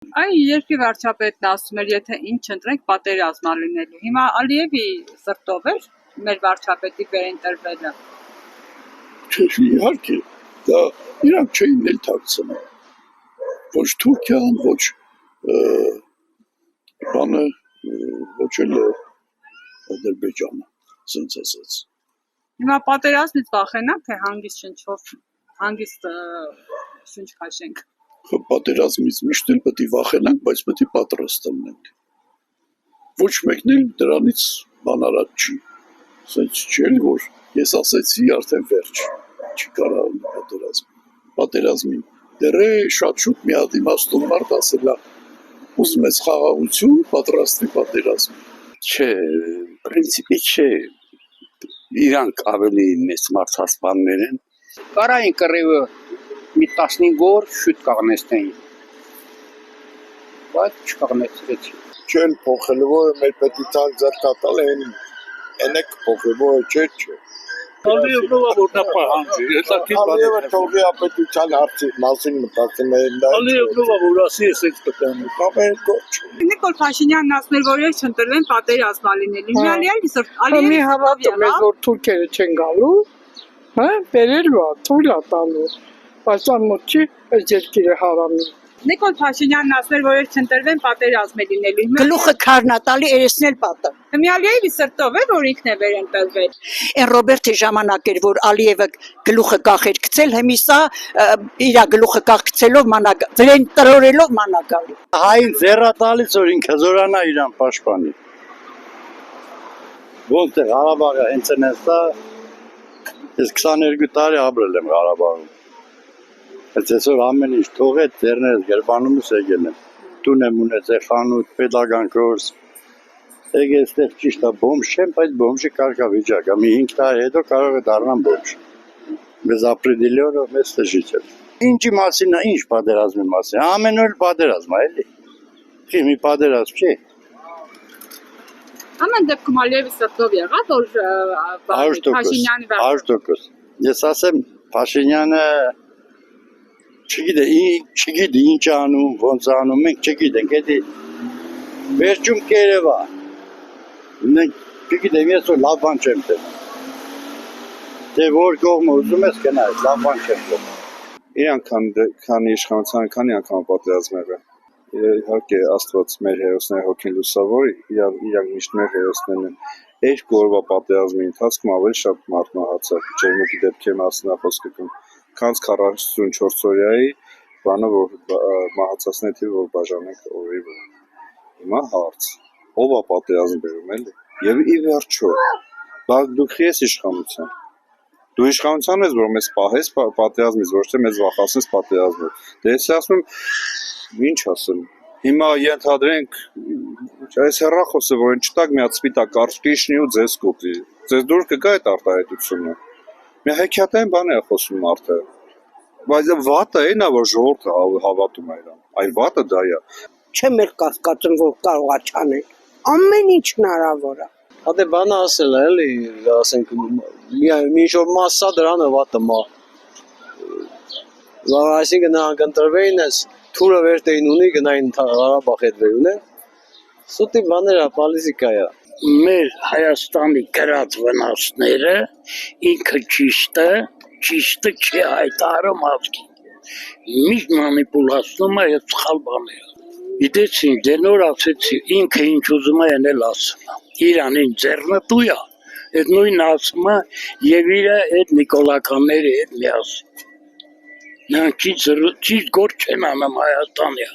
Այն երկրի վարչապետն ասում էր, եթե ինչ ընտրենք, պատերազմ ա լինելու։ Հիմա Ալիևի սրտով էր մեր վարչապետի վերընտրվելը։ Իհարկե, դա իրանք չէին էլ թաքցնում։ Ոչ Թուրքիան, ոչ բանը, ոչ էլ Ադրբեջանը, ասենց ասած։ Հիմա պատերազմից վախենանք, թե հանգիստ շունչ քաշենք։ Պատերազմից միշտ էլ պետք է վախենանք, բայց պետք է պատրաստ լինենք։ Ոչ մեկն էլ դրանից բանարած չի։ Ասենց չէ, որ ես ասեցի արդեն վերջ, չի կարող պատերազմին։ Դեռ շատ շուտ մի հատ իմաստուն մարդ ասել է, ուզում ես խաղաղություն, պատրաստ է պատերազմ։ Չէ, պրինցիպի չէ, իրանք ավելի մեծ մարդասպաններ են։ Կարային կռիվը մի 15 օր շուտ կաղնեցնեին, բայց չկաղնեցրեցին։ Չեն փոխել, որ մեր պետության ձեռքատալ են ենք փոխել, որ չէ։ Ալիևը որ նա պահանջի, Ալիևը թողի ապետության հարցի մասին մտածում են դա։ Ալիևը որ ասի ես այդ կտան։ Կամեն կոչ։ Նիկոլ Փաշինյանն ասում էր, որ ես չընտրվեմ պատերազմ ա լինելու։ Ալիևի մի հավատում ես, որ թուրքերը չեն գալու, հա, բերելու ա, թույլ ա տալու, բայց անմոտ չի, այս երկիրը հարամի։ Նիկոլ Փաշինյանն ասում էր, որ ես չընտրվեմ պատերազմ է լինելու։ Գլուխը քարն ա տալի, երեսնել պատը։ Հիմա Ալիևի սրտով է, որ ինքն է վերընտրվել։ Այն Ռոբերտի ժամանակ էր, որ Ալիևը գլուխը կախեր գցել, հիմիսա իր գլուխը կախցելով վրեն տրորելով մանագալի։ Հային ձեռա տալիս, որ ինքը զորանա իրան պաշտպանի։ Ոնց է Ղարաբաղը հենց այնտեղ ես 22 տարի ապրել եմ Ղարաբաղում։ Բայց այսօր ամեն ինչ թողեց, ձեռներս գրբանում ես եկել եմ։ Տուն եմ ունեցել, խանութ, պետական կուրս։ Եկել այստեղ ճիշտ է բոմժ չեմ, բայց բոմժի կարգավիճակ է։ Մի 5 տարի հետո կարող է դառնամ բոմժ։ Մեզ ապրիլիորը մեզ տժիճ է։ Ինչի մասին է, ինչ պատերազմի մասին։ Ամեն օր պատերազմ է, էլի։ Չի մի պատերազմ չի։ Ամեն դեպքում Ալիևի սրտով եղավ, որ Փաշինյանի 100%։ Ես ասեմ, Փաշինյանը չգիտի ինչ անում, ոնց անում, մենք չգիտենք, էդի վերջում կերևա, մենք չգիտեմ, ես որ լավ բան չեմ տենում, թե որ կողմը ուզում ես կնայես, լավ բան չեմ տենում։ Իրանք քանի իշխանության, քանի անգամ պատերազմ եղել, իհարկե Աստված մեր հերոսները հոգին լուսավորի, իրանք միշտ մեր հերոսներն են, 2 օրվա պատերազմի ընթացքում ավելի շատ մարդ մահացավ, ջերմուկի դեպքերի մասին խոսքը կան, քան 44 օրյայի բանը, որ մահացածների թիվը, որ բաժանենք օրերի վրա։ Հիմա հարց, ով է պատերազմ բերում էլի, եւ ի վերջո, դուք ես իշխանության, դու իշխանության ես, որ մեզ պահես պատերազմից, ոչ թե մեզ վախացնես պատերազմից, դե ես ասում եմ, ինչ ասեմ, հիմա ենթադրենք, այս հեռախոսը, որ են չտակ մի հատ սպիտակ կարճկիշնի ու ձեզ կուպի, ձեզ դուր կգա այդ արտահայտությունը, մի հեքիաթային բան է խոսում մարդը, բայց վատը է նա, որ ժողովուրդը հավատում է իրան, այ վատը դա է։ Չեմ էլ կասկածում, որ կարող է չանել, ամեն ինչ հնարավոր է։ Հատե բանը ասել է, էլի, ասենք, մի ինչ-որ մասսա դրանը վատը մա։ Այսինքն նրանք ընտրվեին ես, թուրը վերտեին ունի, գնային Ղարաբաղ հետ վերուն է։ Սուտի բաները պոլիտիկա է։ Մեր Հայաստանի գրած վնասները ինքը ճիշտը չի հայտարարում ազգին։ Միշտ մանիպուլացնում է եւ սխալ բաներ։ Գիտես ինչ, դե նոր ասեցի, ինքը ինչ ուզում է էլ ասում։ Իրանին ձեռնտու է, այդ նույնը ասում է եւ իր այդ նիկոլականների հետ միասին։ Նրանք ճիշտ գործ չեն անում Հայաստանի։